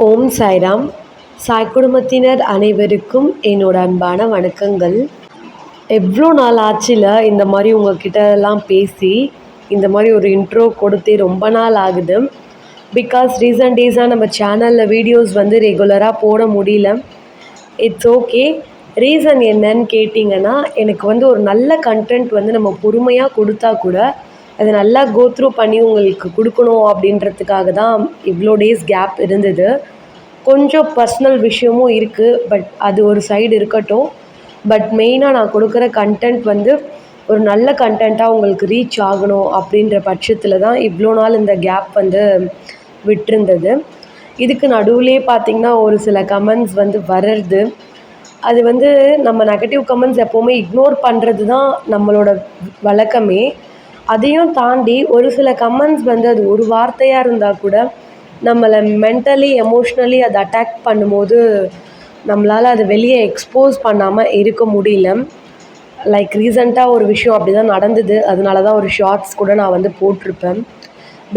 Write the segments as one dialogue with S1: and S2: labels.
S1: ஓம் சாய்ராம். சாய் குடும்பத்தினர் அனைவருக்கும் என்னோட அன்பான வணக்கங்கள். எவ்வளோ நாள் ஆச்சுல இந்த மாதிரி உங்ககிட்டலாம் பேசி இந்த மாதிரி ஒரு இன்ட்ரோ கொடுத்தே ரொம்ப நாள் ஆகுது. பிகாஸ் ரீசன்ட் டேஸாக நம்ம சேனலில் வீடியோஸ் வந்து ரெகுலராக போட முடியல. It's okay. ரீசன் என்னன்னு கேட்டிங்கன்னா, எனக்கு வந்து ஒரு நல்ல கண்டென்ட் வந்து நம்ம பொறுமையாக கொடுத்தா கூட அதை நல்லா கோத்ரூ பண்ணி உங்களுக்கு கொடுக்கணும் அப்படின்றதுக்காக தான் இவ்வளோ டேஸ் கேப் இருந்தது. கொஞ்சம் பர்சனல் விஷயமும் இருக்குது, பட் அது ஒரு சைடு இருக்கட்டும். பட் மெயினாக நான் கொடுக்குற கண்டென்ட் வந்து ஒரு நல்ல கண்டென்ட்டாக உங்களுக்கு ரீச் ஆகணும் அப்படின்ற பட்சத்தில் தான் இவ்வளோ நாள் இந்த கேப் வந்து விட்டிருந்தது. இதுக்கு நடுவுலே பார்த்திங்கன்னா ஒரு சில கமெண்ட்ஸ் வந்து வர்றது, அது வந்து நம்ம நெகட்டிவ் கமெண்ட்ஸ் எப்போவுமே இக்னோர் பண்ணுறது தான் நம்மளோட வழக்கமே. அதையும் தாண்டி ஒரு சில கமெண்ட்ஸ் வந்து அது ஒரு வார்த்தையாக இருந்தால் கூட நம்மளை மென்டலி எமோஷ்னலி அதை அட்டாக் பண்ணும்போது நம்மளால் அதை வெளியே எக்ஸ்போஸ் பண்ணாமல் இருக்க முடியல. லைக் ரீசெண்டாக ஒரு விஷயம் அப்படி தான் நடந்தது. அதனால தான் ஒரு ஷார்ட்ஸ் கூட நான் வந்து போட்டிருப்பேன்.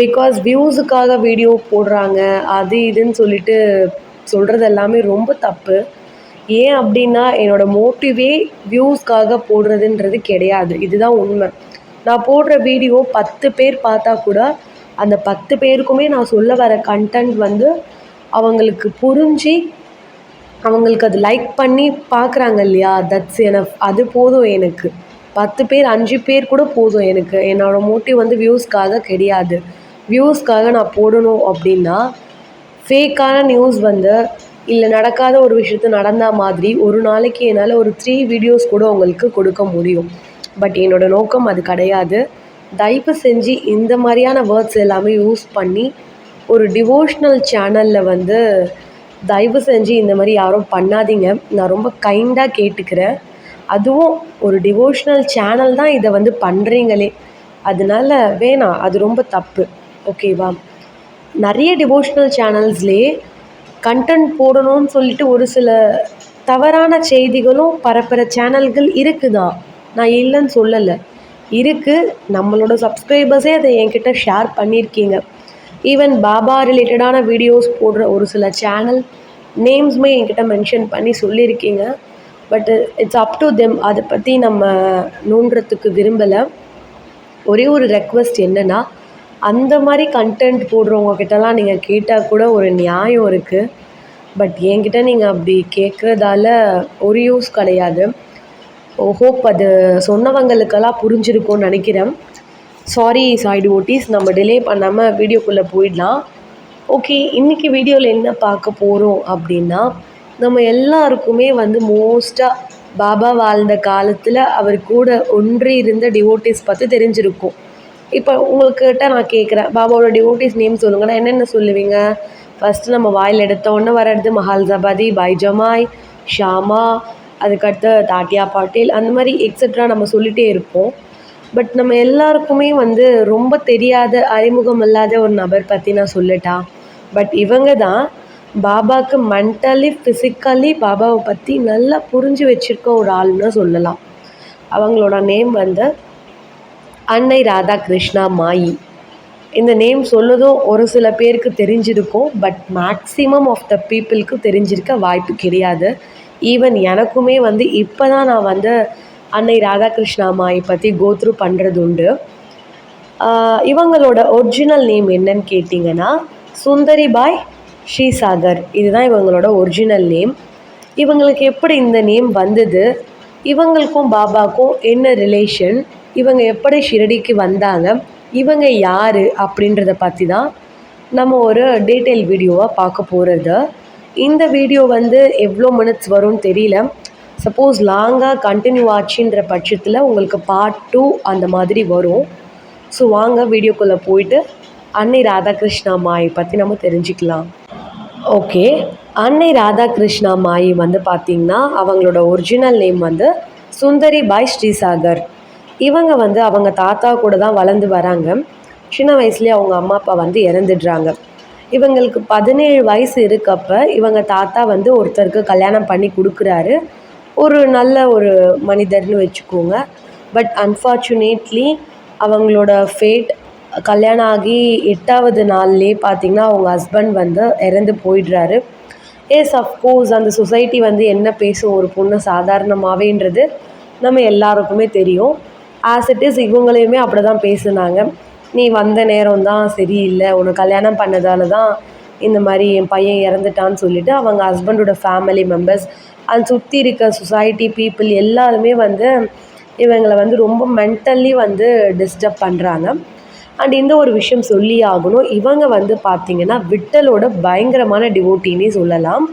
S1: பிகாஸ் வியூஸுக்காக வீடியோ போடுறாங்க அது இதுன்னு சொல்லிட்டு சொல்கிறது எல்லாமே ரொம்ப தப்பு. ஏன் அப்படின்னா என்னோடய மோட்டிவே வியூஸ்க்காக போடுறதுன்றது கிடையாது. இதுதான் உண்மை. நான் போடுற வீடியோ 10 பேர் பார்த்தா கூட அந்த 10 பேருக்குமே நான் சொல்ல வர கண்டென்ட் வந்து அவங்களுக்கு புரிஞ்சு அவங்களுக்கு அது லைக் பண்ணி பார்க்குறாங்க இல்லையா, தட்ஸ் எனஃப். அது போதும் எனக்கு. 10 பேர் 5 பேர் கூட போதும் எனக்கு. என்னோடய மோட்டிவ் வந்து வியூஸ்க்காக கிடையாது. வியூஸ்க்காக நான் போடணும் அப்படின்னா ஃபேக்கான நியூஸ் வந்து இல்லை நடக்காத ஒரு விஷயத்த நடந்தால் மாதிரி ஒரு நாளைக்கு என்னால் ஒரு 3 வீடியோஸ் கூட உங்களுக்கு கொடுக்க முடியும். பட் என்னோடய நோக்கம் அது கிடையாது. தயவு செஞ்சு இந்த மாதிரியான வேர்ட்ஸ் எல்லாமே யூஸ் பண்ணி ஒரு டிவோஷ்னல் சேனலில் வந்து தயவு செஞ்சு இந்த மாதிரி யாரும் பண்ணாதீங்க. நான் ரொம்ப கைண்டாக கேட்டுக்கிறேன். அதுவும் ஒரு டிவோஷ்னல் சேனல் தான் இதை வந்து பண்ணுறீங்களே, அதனால வேணாம். அது ரொம்ப தப்பு. ஓகேவா? நிறைய டிவோஷ்னல் சேனல்ஸ்லேயே கண்டென்ட் போடணும்னு சொல்லிட்டு ஒரு சில தவறான செய்திகளும் பரப்புகிற சேனல்கள் இருக்குதான், நான் இல்லைன்னு சொல்லலை. இருக்குது. நம்மளோட சப்ஸ்கிரைபர்ஸே அதை என்கிட்ட ஷேர் பண்ணியிருக்கீங்க. ஈவன் பாபா ரிலேட்டடான வீடியோஸ் போடுற ஒரு சில சேனல் நேம்ஸுமே என்கிட்ட மென்ஷன் பண்ணி சொல்லியிருக்கீங்க. But it's up to them. அதை பற்றி நம்ம நோண்டுறதுக்கு விரும்பலை. ஒரே ஒரு ரெக்வெஸ்ட் என்னென்னா, அந்த மாதிரி கண்டென்ட் போடுறவங்க கிட்டலாம் நீங்கள் கேட்டால் கூட ஒரு நியாயம் இருக்குது. பட் என்கிட்ட நீங்கள் அப்படி கேட்குறதால ஒரு யூஸ் கிடையாது. ஹோப் அது சொன்னவங்களுக்கெல்லாம் புரிஞ்சிருக்கும்னு நினைக்கிறேன். சாரி சாய் டிவோட்டீஸ், நம்ம டிலே பண்ணாமல் வீடியோக்குள்ளே போயிடலாம். ஓகே, இன்றைக்கி வீடியோவில் என்ன பார்க்க போகிறோம் அப்படின்னா, நம்ம எல்லாருக்குமே வந்து மோஸ்ட்டாக பாபா வாழ்ந்த காலத்தில் அவர் கூட ஒன்றி இருந்த டிவோட்டீஸ் பற்றி தெரிஞ்சிருக்கும். இப்போ உங்கள்கிட்ட நான் கேட்குறேன், பாபாவோட டிவோட்டீஸ் நேம் சொல்லுங்கன்னா என்னென்ன சொல்லுவீங்க? ஃபஸ்ட்டு நம்ம வாயில் எடுத்தோன்னே வர்றது மஹால் ஜபாதி, பாய் ஜமாய், ஷாமா, அதுக்கடுத்து தாட்டியா பாட்டேல், அந்த மாதிரி எக்ஸட்ரா நம்ம சொல்லிகிட்டே இருப்போம். பட் நம்ம எல்லாருக்குமே வந்து ரொம்ப தெரியாத அறிமுகம் இல்லாத ஒரு நபர் பற்றி நான் சொல்லட்டா? பட் இவங்க தான் பாபாவுக்கு மென்டலி ஃபிசிக்கலி பாபாவை பற்றி நல்லா புரிஞ்சு வச்சுருக்க ஒரு ஆள்னு சொல்லலாம். அவங்களோட நேம் வந்து அன்னை ராதாகிருஷ்ணா மாயி. இந்த நேம் சொல்லதும் ஒரு சில பேருக்கு தெரிஞ்சிருக்கும், பட் மேக்ஸிமம் ஆஃப் த பீப்புளுக்கு தெரிஞ்சிருக்க வாய்ப்பு கிடையாது. ஈவன் எனக்குமே வந்து இப்போ தான் நான் வந்து அன்னை ராதாகிருஷ்ணா மாயை பற்றி கோத்ரூ பண்ணுறது உண்டு. இவங்களோட ஒரிஜினல் நேம் என்னன்னு கேட்டிங்கன்னா சுந்தரிபாய் ஸ்ரீசாகர். இதுதான் இவங்களோட ஒரிஜினல் நேம். இவங்களுக்கு எப்படி இந்த நேம் வந்தது, இவங்களுக்கும் பாபாவுக்கும் என்ன ரிலேஷன், இவங்க எப்படி ஷிரடிக்கு வந்தாங்க, இவங்க யார் அப்படின்றத பற்றி தான் நம்ம ஒரு டீட்டெயில் வீடியோவாக பார்க்க போகிறது. இந்த வீடியோ வந்து எவ்வளோ மினிட்ஸ் வரும்னு தெரியல. சப்போஸ் லாங்காக கண்டினியூ ஆச்சுன்ற பட்சத்தில் உங்களுக்கு பார்ட் 2 அந்த மாதிரி வரும். ஸோ வாங்க வீடியோக்குள்ளே போயிட்டு அன்னை ராதாகிருஷ்ணா மாயை பற்றி நம்ம தெரிஞ்சுக்கலாம். ஓகே, அன்னை ராதாகிருஷ்ணா மாயை வந்து பார்த்திங்கன்னா அவங்களோட ஒரிஜினல் நேம் வந்து சுந்தரிபாய் ஸ்ரீசாகர். இவங்க வந்து அவங்க தாத்தா கூட தான் வளர்ந்து வராங்க. சின்ன வயசுலேயே அவங்க அம்மா அப்பா வந்து இறந்துடுறாங்க. இவங்களுக்கு 17 வயசு இருக்கப்ப இவங்க தாத்தா வந்து ஒருத்தருக்கு கல்யாணம் பண்ணி கொடுக்குறாரு. ஒரு நல்ல ஒரு மனிதர்னு வச்சுக்கோங்க. பட் அன்ஃபார்ச்சுனேட்லி அவங்களோட ஃபேட் கல்யாணம் ஆகி 8வது நாள்லேயே பார்த்திங்கன்னா அவங்க ஹஸ்பண்ட் வந்து இறந்து போயிடுறாரு. எஸ் அஃப்கோர்ஸ் அந்த சொசைட்டி வந்து என்ன பேசும் ஒரு பொண்ணு சாதாரணமாகவேன்றது நம்ம எல்லாருக்குமே தெரியும். ஆஸ் இட் இஸ் இவங்களையுமே அப்படி தான் பேசுனாங்க. நீ வந்த நேரம் தான் சரியில்லை, உனக்கு கல்யாணம் பண்ணதால தான் இந்த மாதிரி என் பையன் இறந்துட்டான்னு சொல்லிட்டு அவங்க ஹஸ்பண்டோட ஃபேமிலி மெம்பர்ஸ் அண்ட் சுற்றி இருக்க சொசைட்டி பீப்புள் எல்லாருமே வந்து இவங்களை வந்து ரொம்ப மென்டலி வந்து டிஸ்டர்ப் பண்ணுறாங்க. அண்ட் இந்த ஒரு விஷயம் சொல்லி ஆகணும், இவங்க வந்து பார்த்திங்கன்னா விட்டலோட பயங்கரமான டிவோட்டின்னே சொல்லலாம்.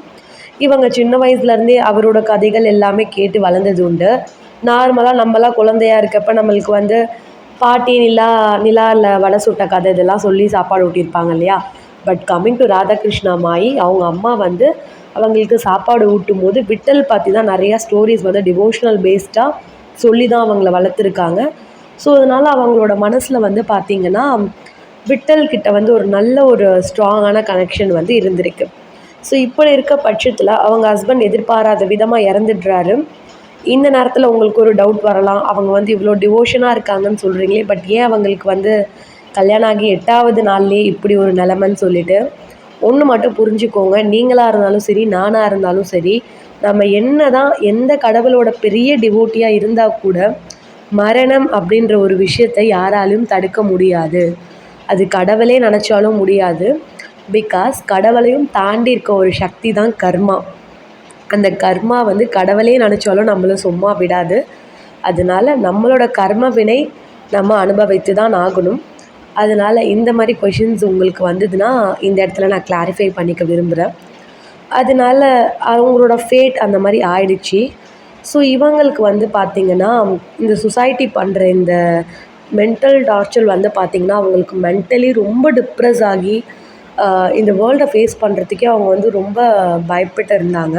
S1: இவங்க சின்ன வயசுலேருந்தே அவரோட கதைகள் எல்லாமே கேட்டு வளர்ந்தது உண்டு. நார்மலாக நம்மளாம் குழந்தையாக இருக்கப்போ நம்மளுக்கு வந்து பாட்டி நிலாவில் வடை சுட்ட கதை இதெல்லாம் சொல்லி சாப்பாடு ஊட்டியிருப்பாங்க இல்லையா. பட் கம்மிங் டு ராதாகிருஷ்ணா மாயி அவங்க அம்மா வந்து அவங்களுக்கு சாப்பாடு ஊட்டும் போது விட்டல் பற்றி தான் நிறையா ஸ்டோரிஸ் வந்து டிவோஷனல் பேஸ்டாக சொல்லி தான் அவங்கள வளர்த்துருக்காங்க. ஸோ அதனால் அவங்களோட மனசில் வந்து பார்த்திங்கன்னா விட்டல்கிட்ட வந்து ஒரு நல்ல ஒரு ஸ்ட்ராங்கான கனெக்ஷன் வந்து இருந்திருக்கு. ஸோ இப்படி இருக்க பட்சத்தில் அவங்க ஹஸ்பண்ட் எதிர்பாராத விதமாக இறந்துடுறாரு. இந்த நேரத்தில் உங்களுக்கு ஒரு டவுட் வரலாம், அவங்க வந்து இவ்வளோ டிவோஷனாக இருக்காங்கன்னு சொல்கிறீங்களே, பட் ஏன் அவங்களுக்கு வந்து கல்யாணம் ஆகி 8வது நாள்லேயே இப்படி ஒரு நிலமைன்னு சொல்லிட்டு. ஒன்று மட்டும் புரிஞ்சுக்கோங்க, நீங்களாக இருந்தாலும் சரி நானாக இருந்தாலும் சரி, நம்ம என்ன தான் எந்த கடவுளோட பெரிய டிவோட்டியாக இருந்தால் கூட மரணம் அப்படின்ற ஒரு விஷயத்தை யாராலையும் தடுக்க முடியாது. அது கடவுளே நினச்சாலும் முடியாது. பிகாஸ் கடவுளையும் தாண்டி இருக்க ஒரு சக்தி தான் கர்மா. அந்த கர்மா வந்து கடவுளே நினச்சாலும் நம்மளை சும்மா விடாது. அதனால் நம்மளோட கர்ம வினை நம்ம அனுபவித்து தான் ஆகணும். அதனால் இந்த மாதிரி கொஷின்ஸ் உங்களுக்கு வந்ததுன்னா இந்த இடத்துல நான் கிளாரிஃபை பண்ணிக்க விரும்புகிறேன். அதனால் அவங்களோட ஃபேட் அந்த மாதிரி ஆயிடுச்சு. ஸோ இவங்களுக்கு வந்து பார்த்திங்கன்னா இந்த சொசைட்டி பண்ணுற இந்த மென்டல் டார்ச்சர் வந்து பார்த்திங்கன்னா அவங்களுக்கு மென்டலி ரொம்ப டிப்ரெஸ் ஆகி இந்த வேர்ல்டை ஃபேஸ் பண்ணுறதுக்கே அவங்க வந்து ரொம்ப பயப்பட்டு இருந்தாங்க.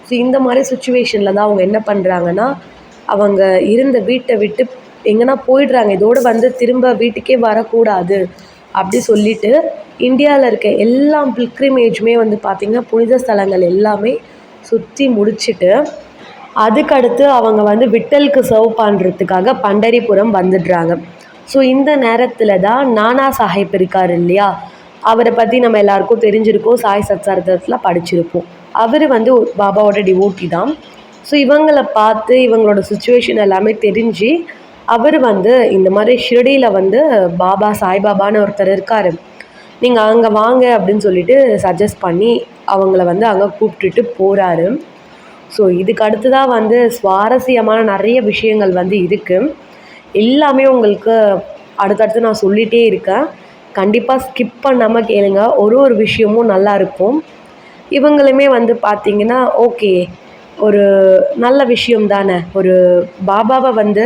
S1: ஸோ இந்த மாதிரி சுச்சுவேஷனில் தான் அவங்க என்ன பண்ணுறாங்கன்னா, அவங்க இருந்த வீட்டை விட்டு எங்கன்னா போயிடுறாங்க. இதோடு வந்து திரும்ப வீட்டுக்கே வரக்கூடாது அப்படி சொல்லிவிட்டு இந்தியாவில் இருக்க எல்லா பில்கிரிமேஜுமே வந்து பார்த்திங்கன்னா புனித ஸ்தலங்கள் எல்லாமே சுற்றி முடிச்சுட்டு அதுக்கடுத்து அவங்க வந்து விட்டலுக்கு சர்வ் பண்ணுறதுக்காக பண்டரிபுரம் வந்துடுறாங்க. ஸோ இந்த நேரத்தில் தான் நானா சாஹேப் இருக்கார் இல்லையா, அவரை பற்றி நம்ம எல்லாருக்கும் தெரிஞ்சிருக்கோம், சாய் சத்சரித்திரத்தில் படிச்சிருப்போம். அவர் வந்து பாபாவோட டிவோட்டி தான். ஸோ இவங்களை பார்த்து இவங்களோட சுச்சுவேஷன் எல்லாமே தெரிஞ்சு அவர் வந்து இந்த மாதிரி ஷிரடியில் வந்து பாபா சாய்பாபான்னு ஒருத்தர் இருக்கார், நீங்கள் அங்கே வாங்க அப்படின்னு சொல்லிட்டு சஜஸ்ட் பண்ணி அவங்கள வந்து அங்கே கூப்பிட்டுட்டு போகிறாரு. ஸோ இதுக்கு அடுத்து தான் வந்து சுவாரஸ்யமான நிறைய விஷயங்கள் வந்து இருக்குது. எல்லாமே உங்களுக்கு அடுத்தடுத்து நான் சொல்லிகிட்டே இருக்கேன், கண்டிப்பாக ஸ்கிப் பண்ணாமல் கேளுங்க, ஒரு விஷயமும் நல்லா இருக்கும். இவங்களுமே வந்து பார்த்திங்கன்னா ஓகே ஒரு நல்ல விஷயம் தானே, ஒரு பாபாவை வந்து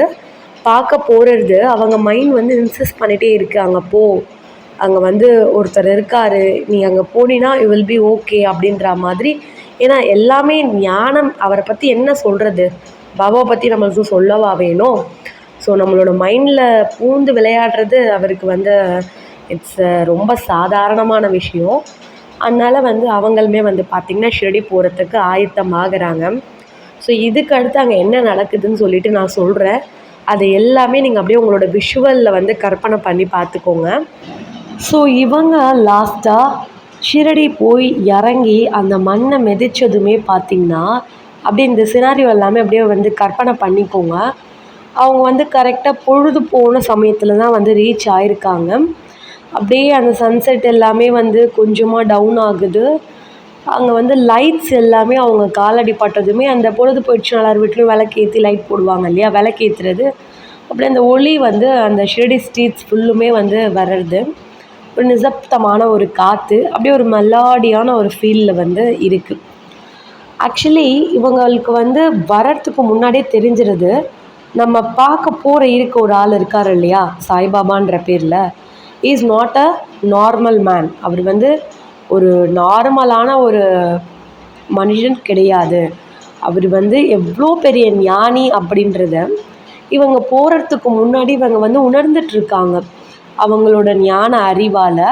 S1: பார்க்க போகிறது அவங்க மைண்ட் வந்து இன்சிஸ்ட் பண்ணிகிட்டே இருக்குது, அங்கே போ, அங்கே வந்து ஒருத்தர் இருக்கார், நீ அங்கே போனீன்னா யூ வில் பி ஓகே அப்படின்ற மாதிரி. ஏன்னா எல்லாமே ஞானம், அவரை பற்றி என்ன சொல்கிறது, பாபாவை பற்றி நம்மளுக்கு சொல்லவா வேணும். ஸோ நம்மளோட மைண்டில் பூந்து விளையாடுறது அவருக்கு வந்து இட்ஸ் ரொம்ப சாதாரணமான விஷயம். அதனால் வந்து அவங்களுமே வந்து பார்த்திங்கன்னா ஷிரடி போகிறதுக்கு ஆயத்தமாகறாங்க. ஸோ இதுக்கு அடுத்து அங்கே என்ன நடக்குதுன்னு சொல்லிட்டு நான் சொல்கிறேன், அது எல்லாமே நீங்கள் அப்படியே உங்களோட விஷுவலில் வந்து கற்பனை பண்ணி பார்த்துக்கோங்க. ஸோ இவங்க லாஸ்ட்டாக ஷிரடி போய் இறங்கி அந்த மண்ணை மிதித்ததுமே பார்த்திங்கன்னா அப்படியே இந்த சினாரியோ எல்லாமே அப்படியே வந்து கற்பனை பண்ணிக்கோங்க. அவங்க வந்து கரெக்டாக பொழுது போன சமயத்தில் தான் வந்து ரீச் ஆகிருக்காங்க. அப்படியே அந்த சன்செட் எல்லாமே வந்து கொஞ்சமாக டவுன் ஆகுது. அங்கே வந்து லைட்ஸ் எல்லாமே அவங்க காலடி பட்டதுமே அந்த பொழுது போயிடுச்சு, எல்லார் வீட்லேயும் விளக்கேற்றி லைட் போடுவாங்க இல்லையா, விளக்கேற்றுறது அப்படியே அந்த ஒளி வந்து அந்த ஷிரடி ஸ்ட்ரீட்ஸ் ஃபுல்லுமே வந்து வர்றது, ஒரு நிசப்தமான ஒரு காற்று, அப்படியே ஒரு மெலாடியான ஒரு ஃபீலில் வந்து இருக்குது. ஆக்சுவலி இவங்களுக்கு வந்து வர்றதுக்கு முன்னாடியே தெரிஞ்சிருது, நம்ம பார்க்க போகிற இருக்க ஒரு ஆள் இருக்கார் இல்லையா சாய்பாபான்ற பேரில், is not a normal man. அவர் வந்து ஒரு நார்மலான ஒரு மனுஷன் கிடையாது. அவர் வந்து எவ்வளோ பெரிய ஞானி அப்படின்றத இவங்க போகிறதுக்கு முன்னாடி இவங்க வந்து உணர்ந்துட்டுருக்காங்க அவங்களோட ஞான அறிவால்.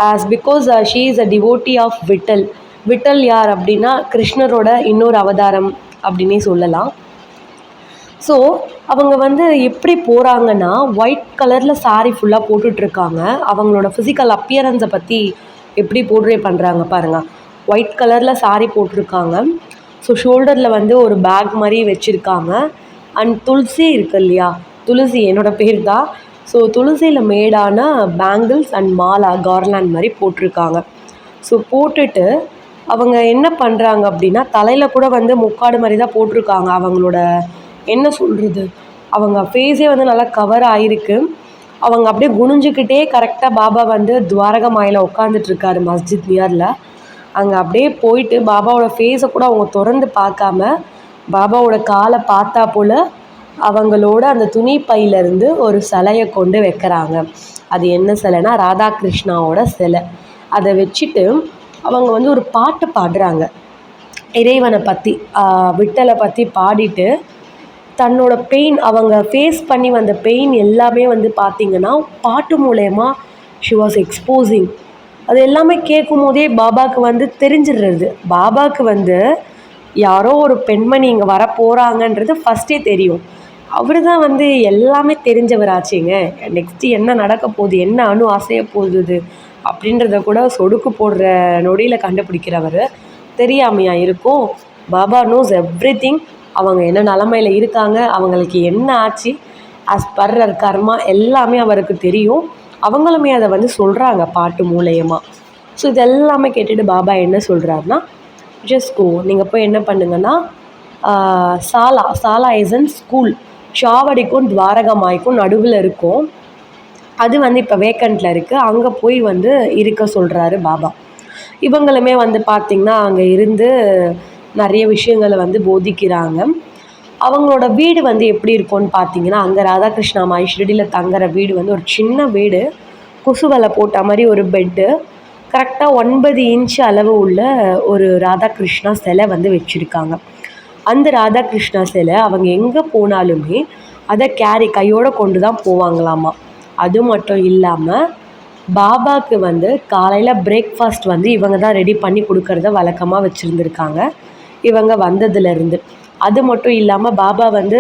S1: As because she is a devotee of Vitthal. Vitthal யார் அப்படின்னா கிருஷ்ணரோட இன்னொரு அவதாரம் அப்படின்னே சொல்லலாம். ஸோ அவங்க வந்து எப்படி போகிறாங்கன்னா ஒயிட் கலரில் saree ஃபுல்லாக போட்டுட்ருக்காங்க. அவங்களோட ஃபிசிக்கல் அப்பியரன்ஸை பற்றி எப்படி போர்ட்ரே பண்ணுறாங்க பாருங்கள். ஒயிட் கலரில் saree போட்டிருக்காங்க. ஸோ ஷோல்டரில் வந்து ஒரு பேக் மாதிரி வச்சுருக்காங்க. அண்ட் துளசி இருக்கு இல்லையா, துளசி என்னோட பேர் தான். ஸோ துளசியில் மேடான பேங்கிள்ஸ் அண்ட் மாலா கார்லாண்ட் மாதிரி போட்டிருக்காங்க. ஸோ போட்டுட்டு அவங்க என்ன பண்ணுறாங்க அப்படின்னா, தலையில் கூட வந்து முக்காடு மாதிரி தான் போட்டிருக்காங்க. அவங்களோட என்ன சொல்கிறது, அவங்க ஃபேஸே வந்து நல்லா கவர் ஆகிருக்கு. அவங்க அப்படியே குனிஞ்சிக்கிட்டே கரெக்டாக பாபா வந்து துவாரகா மாயில் உட்காந்துட்ருக்காரு மஸ்ஜித் நியரில். அங்கே அப்படியே போயிட்டு பாபாவோட ஃபேஸை கூட அவங்க திறந்து பார்க்காம பாபாவோட காலை பார்த்தா போல் அவங்களோட அந்த துணி பையிலேருந்து ஒரு சிலையை கொண்டு வைக்கிறாங்க. அது என்ன சிலைனா ராதாகிருஷ்ணாவோட சிலை. அதை வச்சுட்டு அவங்க வந்து ஒரு பாட்டு பாடுறாங்க இறைவனை பற்றி, விட்டலை பற்றி பாடிட்டு தன்னோட பெயின், அவங்க ஃபேஸ் பண்ணி வந்த பெயின் எல்லாமே வந்து பார்த்திங்கன்னா பாட்டு மூலயமா ஷி வாஸ் எக்ஸ்போசிங். அது எல்லாமே கேட்கும் போதே பாபாவுக்கு வந்து தெரிஞ்சிடுறது. பாபாவுக்கு வந்து யாரோ ஒரு பெண்மணி இங்கே வர போகிறாங்கன்றது ஃபஸ்ட்டே தெரியும். அவர் தான் வந்து எல்லாமே தெரிஞ்சவராச்சுங்க. நெக்ஸ்ட்டு என்ன நடக்க போகுது, என்ன அணு அசைய போகுது அப்படின்றத கூட சொடுக்கு போடுற நொடியில் கண்டுபிடிக்கிறவர். தெரியாமையா இருக்கும்? Baba knows everything. அவங்க என்ன நிலமையில் இருக்காங்க, அவங்களுக்கு என்ன ஆச்சு, ஆஸ் பர் கர்மா எல்லாமே அவருக்கு தெரியும். அவங்களுமே அதை வந்து சொல்கிறாங்க பாட்டு மூலயமா. ஸோ இதெல்லாமே கேட்டுட்டு பாபா என்ன சொல்கிறாருன்னா, ஜஸ்ட் கோ, நீங்கள் போய் என்ன பண்ணுங்கன்னா சாலா இஸ் ஸ்கூல், ஷாவடிக்கும் துவாரகா மாய்க்கும் நடுவில் இருக்கும். அது வந்து இப்போ வேக்கண்ட்டில் இருக்குது. அங்கே போய் வந்து இருக்க சொல்கிறாரு பாபா. இவங்களுமே வந்து பார்த்திங்கன்னா அங்கே இருந்து நிறைய விஷயங்களை வந்து போதிக்கிறாங்க. அவங்களோட வீடு வந்து எப்படி இருக்கும்னு பார்த்தீங்கன்னா, அங்கே ராதாகிருஷ்ணா மாய் ஷிரடியில் தங்குற வீடு வந்து ஒரு சின்ன வீடு, குசுவலை போட்ட மாதிரி ஒரு பெட்டு, கரெக்டாக 9 இன்ச்சு அளவு உள்ள ஒரு ராதாகிருஷ்ணா சிலை வந்து வச்சுருக்காங்க. அந்த ராதாகிருஷ்ணா சிலை அவங்க எங்கே போனாலுமே அதை கையோடு கொண்டு தான் போவாங்களாமா. அது மட்டும் இல்லாமல் பாபாவுக்கு வந்து காலையில் பிரேக்ஃபாஸ்ட் வந்து இவங்க தான் ரெடி பண்ணி கொடுக்கறத வழக்கமாக வச்சுருந்துருக்காங்க இவங்க வந்ததுலேருந்து. அது மட்டும் இல்லாமல் பாபா வந்து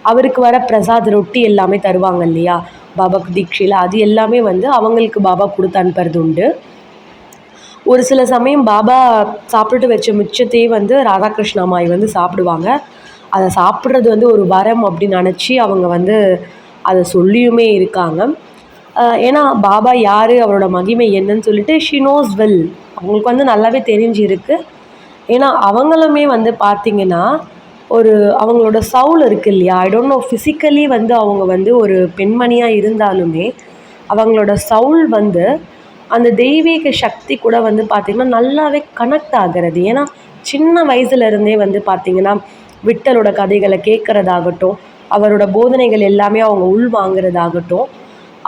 S1: அவருக்கு வர பிரசாத் ரொட்டி எல்லாமே தருவாங்க இல்லையா பாபாவுக்கு தீட்சையில், அது எல்லாமே வந்து அவங்களுக்கு பாபா கொடுத்து அனுப்புறது உண்டு. ஒரு சில சமயம் பாபா சாப்பிட்டு வச்ச மிச்சத்தையே வந்து ராதாகிருஷ்ணா மாய் வந்து சாப்பிடுவாங்க. அதை சாப்பிட்றது வந்து ஒரு வரம் அப்படின்னு நினச்சி அவங்க வந்து அதை சொல்லியுமே இருக்காங்க. ஏன்னா பாபா யார், அவரோட மகிமை என்னன்னு சொல்லிட்டு ஷி நோஸ் வெல், அவங்களுக்கு வந்து நல்லாவே தெரிஞ்சிருக்கு. ஏன்னா அவங்களுமே வந்து பார்த்திங்கன்னா ஒரு அவங்களோட சவுல் இருக்குது இல்லையா, ஐ டோன்ட் நோ ஃபிசிக்கலி வந்து அவங்க வந்து ஒரு பெண்மணியாக இருந்தாலுமே அவங்களோட சவுல் வந்து அந்த தெய்வீக சக்தி கூட வந்து பார்த்திங்கன்னா நல்லாவே கனெக்ட் ஆகிறது. ஏன்னா சின்ன வயசுலேருந்தே வந்து பார்த்திங்கன்னா விட்டலோட கதைகளை கேட்குறதாகட்டும், அவரோட போதனைகள் எல்லாமே அவங்க உள் வாங்குறதாகட்டும்,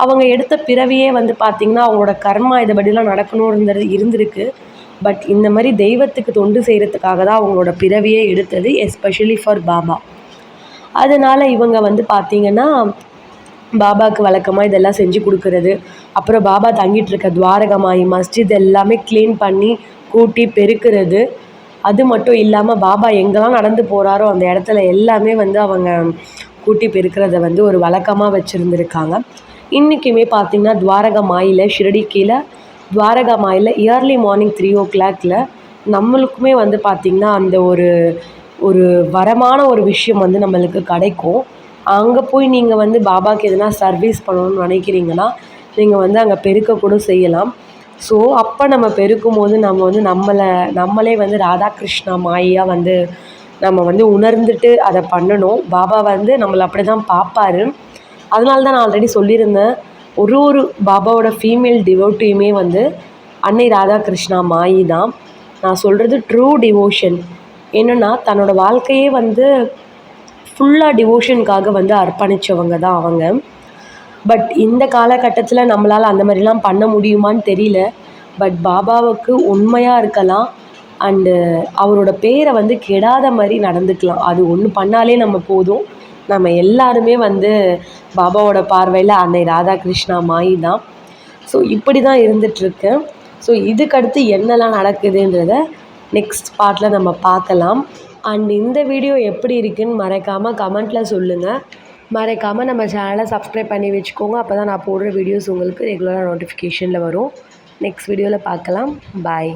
S1: அவங்க எடுத்த பிறவியே வந்து பார்த்திங்கன்னா அவங்களோட கர்மா இதுபடிலாம் நடக்கணுன்றது இருந்திருக்கு. பட் இந்த மாதிரி தெய்வத்துக்கு தொண்டு செய்கிறதுக்காக தான் அவங்களோட பிறவியே எடுத்தது, எஸ்பெஷலி ஃபார் பாபா. அதனால் இவங்க வந்து பார்த்திங்கன்னா பாபாவுக்கு வழக்கமாக இதெல்லாம் செஞ்சு கொடுக்குறது, அப்புறம் பாபா தங்கிட்டு இருக்க துவாரகமாயி மஸ்ஜித் எல்லாமே க்ளீன் பண்ணி கூட்டி பெருக்கிறது. அது மட்டும் இல்லாமல் பாபா எங்கெல்லாம் நடந்து போகிறாரோ அந்த இடத்துல எல்லாமே வந்து அவங்க கூட்டி பெருக்கிறத வந்து ஒரு வழக்கமாக வச்சுருந்துருக்காங்க. இன்றைக்குமே பார்த்திங்கன்னா துவாரகா மாயில் ஷிரடி கீழே துவாரகா மாயில் இயர்லி மார்னிங் 3 o'clock நம்மளுக்குமே வந்து பார்த்திங்கன்னா அந்த ஒரு வரமான ஒரு விஷயம் வந்து நம்மளுக்கு கிடைக்கும். அங்கே போய் நீங்கள் வந்து பாபாவுக்கு எதனா சர்வீஸ் பண்ணணும்னு நினைக்கிறீங்கன்னா நீங்கள் வந்து அங்கே பெருக்க செய்யலாம். ஸோ அப்போ நம்ம பெருக்கும் போது நம்ம வந்து நம்மளே வந்து ராதாகிருஷ்ணா மாயாக வந்து நம்ம வந்து உணர்ந்துட்டு அதை பண்ணணும். பாபா வந்து நம்மளை அப்படி தான் பார்ப்பார். அதனால தான் நான் ஆல்ரெடி சொல்லியிருந்தேன், ஒரு பாபாவோட ஃபீமேல் டிவோட்டியுமே வந்து அன்னை ராதாகிருஷ்ணா மாயி தான். நான் சொல்கிறது ட்ரூ டிவோஷன். என்னென்னா தன்னோட வாழ்க்கையே வந்து ஃபுல்லாக டிவோஷனுக்காக வந்து அர்ப்பணித்தவங்க தான் அவங்க. பட் இந்த காலகட்டத்தில் நம்மளால் அந்த மாதிரிலாம் பண்ண முடியுமான்னு தெரியல. பட் பாபாவுக்கு உண்மையாக இருக்கலாம், அண்டு அவரோட பேரை வந்து கெடாத மாதிரி நடந்துக்கலாம். அது ஒன்று பண்ணாலே நம்ம போதும். நம்ம எல்லாருமே வந்து பாபாவோட பார்வையில் அன்னை ராதாகிருஷ்ணா மாயி தான். ஸோ இப்படி தான் இருந்துகிட்ருக்கு. ஸோ இதுக்கடுத்து என்னெல்லாம் நடக்குதுன்றத நெக்ஸ்ட் பார்ட்டில் நம்ம பார்க்கலாம். அண்ட் இந்த வீடியோ எப்படி இருக்குன்னு மறக்காமல் கமெண்ட்டில் சொல்லுங்கள். மறக்காமல் நம்ம சேனலை சப்ஸ்கிரைப் பண்ணி வச்சுக்கோங்க. அப்போ தான் நான் போடுற வீடியோஸ் உங்களுக்கு ரெகுலராக நோட்டிஃபிகேஷனில் வரும். நெக்ஸ்ட் வீடியோவில் பார்க்கலாம். பாய்.